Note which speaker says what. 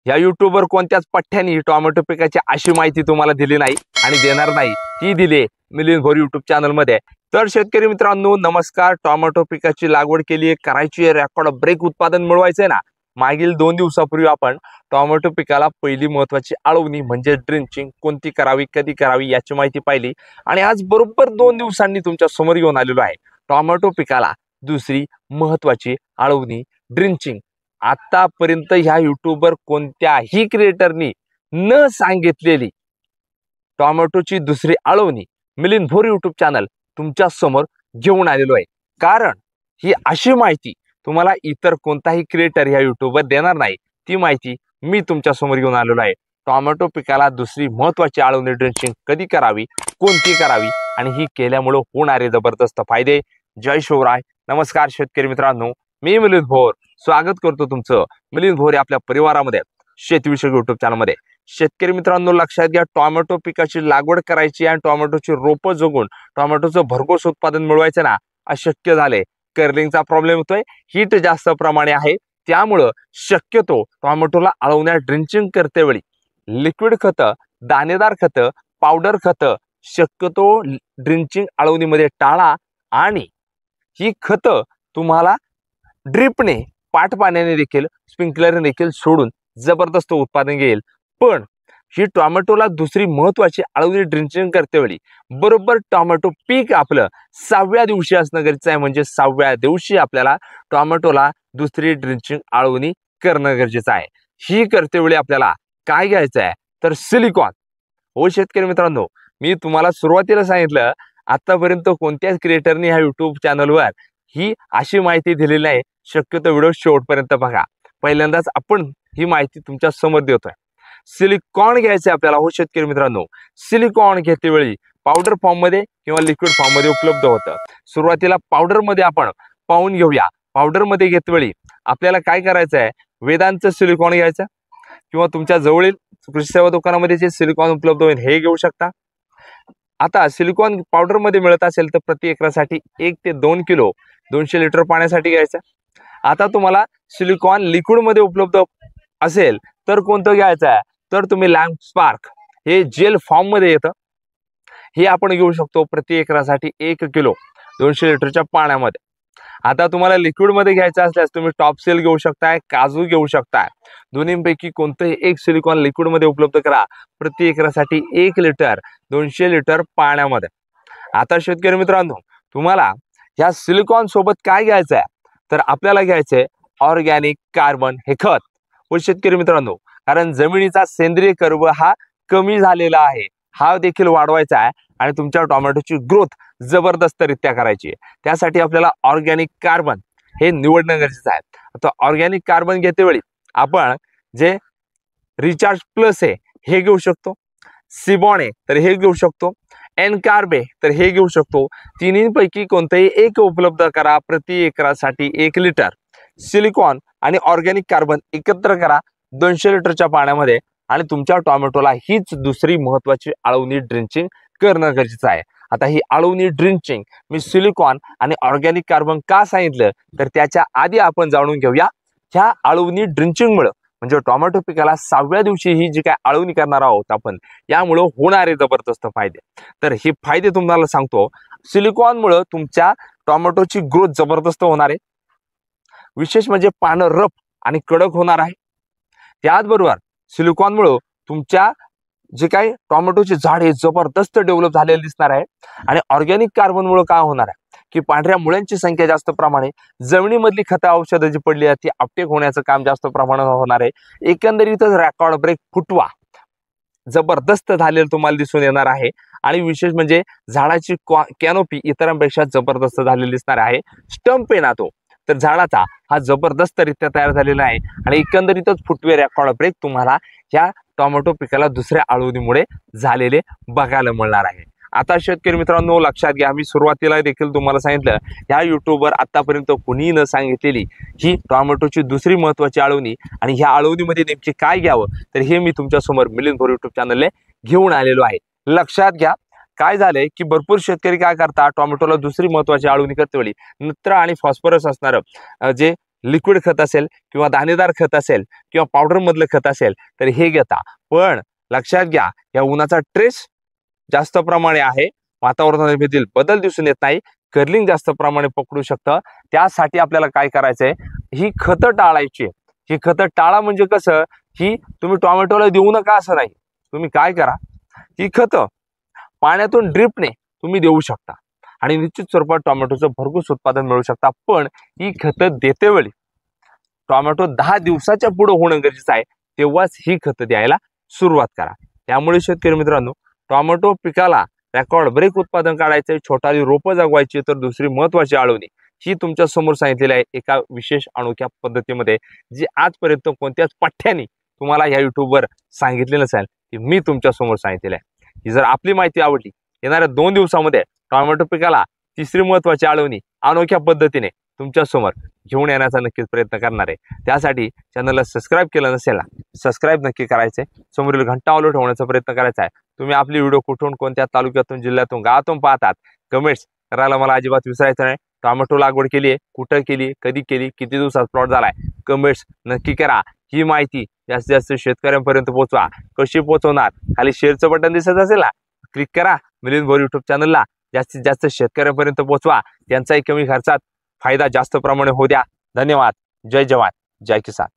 Speaker 1: या युट्यूबवर कोणत्याच पठ्ठ्यानी टोमॅटो पिकाची अशी माहिती तुम्हाला दिली नाही आणि देणार नाही, ती दिली मिलिंद भोर युट्यूब चॅनल मध्ये। तर शेतकरी मित्रांनो नमस्कार। टोमॅटो पिकाची लागवड केली आहे, करायची आहे, रेकॉर्ड ब्रेक उत्पादन मिळवायचंय ना। मागील 2 दिवसापूर्वी आपण टोमॅटो पिकाला पहिली महत्त्वाची आळवणी म्हणजे ड्रिंचिंग कोणती करावी, कधी करावी याची माहिती पाहिली आणि आज बरोबर 2 दिवसांनी तुमच्या समोर घेऊन आलेलो आहे टोमॅटो पिकाला दुसरी महत्त्वाची आळवणी ड्रिंचिंग। आतापर्यंत ह्या युट्यूबवर कोणत्याही क्रिएटरनी न सांगितलेली टोमॅटोची दुसरी आळवणी मिलिंद भोर युट्यूब चॅनल तुमच्या समोर घेऊन आलेलो आहे। कारण ही अशी माहिती तुम्हाला इतर कोणताही क्रिएटर ह्या युट्यूबवर देणार नाही, ती माहिती मी तुमच्या समोर घेऊन आलेलो आहे। टोमॅटो पिकाला दुसरी महत्त्वाची आळवणी ड्रिंचिंग कधी करावी, कोणती करावी आणि ही केल्यामुळे होणारे जबरदस्त फायदे। जय शिवराय, नमस्कार शेतकरी मित्रांनो, मी मिलिंद भोर स्वागत करतो तुमचं मिलिंद भोर आपल्या परिवारामध्ये शेतीविषयक युट्यूब चॅनल मध्ये। शेतकरी मित्रांनो लक्षात घ्या, टोमॅटो पिकाची लागवड करायची आणि टोमॅटोची रोपं जगून टोमॅटोचं भरघोस उत्पादन मिळवायचं ना, अशक्य झाले। कर्लिंगचा प्रॉब्लेम होतोय, हीट जास्त प्रमाणे आहे, त्यामुळे शक्यतो टोमॅटोला आळवण्या ड्रिंचिंग करते वेळी लिक्विड खत, दाणेदार खत, पावडर खत शक्यतो ड्रिंचिंग आळवणीमध्ये टाळा आणि ही खत तुम्हाला ड्रिपने पाट पाण्याने देखील स्प्रिंकलरने देखील सोडून जबरदस्त उत्पादन घेईल। पण ही टोमॅटोला दुसरी महत्त्वाची आळवणी ड्रिंचिंग करते वेळी बरोबर टोमॅटो पीक आपलं 6व्या दिवशी असणं गरजेचं आहे। म्हणजे 6व्या दिवशी आपल्याला टोमॅटोला दुसरी ड्रिंचिंग आळवणी करणं गरजेचं आहे। ही करते वेळी आपल्याला काय घ्यायचं आहे तर सिलिकॉन। हो शेतकरी मित्रांनो, मी तुम्हाला सुरुवातीला सांगितलं आतापर्यंत कोणत्याच क्रिएटरने ह्या युट्यूब चॅनलवर ही अशी माहिती दिलेली नाही। शक्यतो व्हिडिओ शेवटपर्यंत बघा, पहिल्यांदाच आपण ही माहिती तुमच्या समोर देतोय। सिलिकॉन घ्यायचे आपल्याला। हो शेतकरी मित्रांनो, सिलिकॉन घेते वेळी पावडर फॉर्म मध्ये किंवा लिक्विड फॉर्म मध्ये उपलब्ध होतं। सुरुवातीला पावडर मध्ये आपण पाहून घेऊया। पावडर मध्ये घेते वेळी आपल्याला काय करायचं आहे, वेदांचं सिलिकॉन घ्यायचं किंवा तुमच्या जवळील कृषी सेवा दुकानामध्ये जे सिलिकॉन उपलब्ध होईल हे घेऊ शकता। आता सिलिकॉन पावडर मध्ये मिळत असेल तर प्रति एकरासाठी 1 ते 2 किलो 200 लिटर पाण्यासाठी घ्यायचं। आता तुम्हाला सिलिकॉन लिक्विड मध्ये उपलब्ध असेल तर कोणतं घ्यायचं आहे तर तुम्ही लॅम्प स्पार्क, हे जेल फॉर्म मध्ये येतं, हे आपण घेऊ शकतो प्रति एकरासाठी 1 किलो 200 लिटरच्या पाण्यामध्ये। आता तुम्हाला लिक्विड मध्ये घ्यायचं असल्यास तुम्ही टॉप सेल घेऊ शकताय, काजू घेऊ शकताय। दोन्हीपैकी कोणतंही एक सिलिकॉन लिक्विड मध्ये उपलब्ध करा प्रति एकरासाठी 1 लिटर 200 लिटर पाण्यामध्ये। आता शेतकरी मित्रांनो तुम्हाला या सिलिकॉन सोबत काय घ्यायचं आहे तर आपल्याला घ्यायचंय ऑर्गॅनिक कार्बन हे खत। हो शेतकरी मित्रांनो, कारण जमिनीचा सेंद्रिय कर्ब हा कमी झालेला आहे, हा देखील वाढवायचा आहे आणि तुमच्या टोमॅटोची ग्रोथ जबरदस्तरित्या करायची आहे। त्यासाठी आपल्याला ऑर्गॅनिक कार्बन हे निवडणं गरजेचं आहे। आता ऑर्गॅनिक कार्बन घेते वेळी आपण जे रिचार्ज प्लस आहे हे घेऊ शकतो, सिबॉन आहे तर हे घेऊ शकतो, एन कार्बे तर हे घेऊ शकतो। तिन्हीपैकी कोणतेही एक उपलब्ध करा प्रति एकरासाठी 1 लिटर। सिलिकॉन आणि ऑर्गॅनिक कार्बन एकत्र करा 200 लिटरच्या पाण्यामध्ये आणि तुमच्या टोमॅटोला हीच दुसरी महत्त्वाची आळवणी ड्रिंचिंग करणं गरजेचं आहे। आता ही आळवणी ड्रिंचिंग मी सिलिकॉन आणि ऑर्गॅनिक कार्बन का सांगितलं तर त्याच्या आधी आपण जाणून घेऊया ह्या आळवणी ड्रिंचिंग मुळे म्हणजे टोमॅटो पिकाला 6व्या दिवशी ही जी काय आळवणी करणार आहोत आपण, यामुळे होणारे जबरदस्त फायदे। तर हे फायदे तुम्हाला सांगतो। सिलिकॉन मुळे तुमच्या टोमॅटोची ग्रोथ जबरदस्त होणार आहे, विशेष म्हणजे पानं रफ आणि कडक होणार आहे। त्याचबरोबर सिलिकॉन मुळे तुमच्या जे काही टोमॅटोचे झाड हे जबरदस्त डेव्हलप झालेले दिसणार आहे। आणि ऑर्गॅनिक कार्बन मुळे काय होणार आहे की पांढऱ्या मुळ्यांची संख्या जास्त प्रमाणे, जमिनीमधली खतं औषधं जी पडली आहेत ती अपटेक होण्याचं काम जास्त प्रमाणात होणार आहे। एकंदरीतच रेकॉर्ड ब्रेक फुटवा जबरदस्त झालेलं तुम्हाला दिसून येणार आहे आणि विशेष म्हणजे झाडाची कॅनोपी इतरांपेक्षा जबरदस्त झालेली दिसणार आहे। स्टंप आहे ना तो तर झाडाचा हा जबरदस्तरित्या तयार झालेला आहे आणि एकंदरीतच फुटवे रेकॉर्ड ब्रेक तुम्हाला या टोमॅटो पिकाला दुसऱ्या आळवणीमुळे झालेले बघायला मिळणार आहे। आता शेतकरी मित्रांनो लक्षात घ्या, मी सुरुवातीला देखील तुम्हाला सांगितलं या युट्यूबवर आतापर्यंत कुणीही न सांगितलेली ही टोमॅटोची दुसरी महत्त्वाची आळवणी आणि ह्या आळवणीमध्ये नेमकी काय घ्यावं तर हे मी तुमच्या समोर मिलिंद भोर युट्यूब चॅनलने घेऊन आलेलो आहे। लक्षात घ्या, काय झालंय की भरपूर शेतकरी काय करतात टोमॅटोला दुसरी महत्त्वाची आळवणी करते वेळी नत्र आणि फॉस्फरस असणारं जे लिक्विड खत असेल किंवा दाणेदार खत असेल किंवा पावडर मधलं खत असेल तर हे घेता. पण लक्षात घ्या, या उन्हाचा ट्रेस जास्त प्रमाणे आहे, वातावरणामधील बदल दिसून येत नाही, कर्लिंग जास्त प्रमाणे पकडू शकतं. त्यासाठी आपल्याला काय करायचंय, ही खतं टाळायची. ही खतं टाळा म्हणजे कसं, ही तुम्ही टोमॅटोला देऊ नका असं नाही. तुम्ही काय करा, ही खतं पाण्यातून ड्रिपने तुम्ही देऊ शकता आणि निश्चित स्वरूपात टोमॅटोचं भरघोस उत्पादन मिळू शकता. पण ही खतं देतेवेळी टोमॅटो 10 दिवसाच्या पुढे होणं गरजेचं आहे, तेव्हाच ही खतं द्यायला सुरुवात करा. त्यामुळे शेतकरी मित्रांनो, टोमॅटो पिकाला रेकॉर्ड ब्रेक उत्पादन काढायचंय, छोटाली रोपं जगवायची, तर दुसरी महत्वाची आळवणी ही तुमच्या समोर सांगितलेली आहे एका विशेष अनोख्या पद्धतीमध्ये, जी आजपर्यंत कोणत्याच पठ्ठ्यानी तुम्हाला या युट्यूबवर सांगितले नसेल, की मी तुमच्या समोर सांगितलेलं आहे. ही जर आपली माहिती आवडली, येणाऱ्या 2 दिवसामध्ये टोमॅटो पिकाला तिसरी महत्वाची आळवणी अनोख्या पद्धतीने तुमच्या समोर घेऊन येण्याचा नक्कीच प्रयत्न करणार आहे. त्यासाठी चॅनलला सबस्क्राईब केलं नसेल ना, सबस्क्राईब नक्की करायचंय, समोरील घंटा ऑल ठेवण्याचा प्रयत्न करायचा आहे. तुम्ही आपली व्हिडिओ कुठून, कोणत्या तालुक्यातून, जिल्ह्यातून, गावातून पाहतात, कमेंट्स करायला मला अजिबात विसरायचं नाही. टोमॅटो लागवड केली आहे, कुठं केली, कधी केली, किती दिवसात प्लॉट झालाय, कमेंट्स नक्की करा. ही माहिती जास्तीत जास्त शेतकऱ्यांपर्यंत पोहोचवा. कशी पोहोचवणार, खाली शेअरचं बटन दिसत असेल ना, क्लिक करा. मिलिंद भोर युट्यूब चॅनलला जास्तीत जास्त शेतकऱ्यांपर्यंत पोहोचवा. त्यांचाही कमी खर्चात फायदा जास्त प्रमाणे होऊ द्या. धन्यवाद. जय जवान, जय किसान.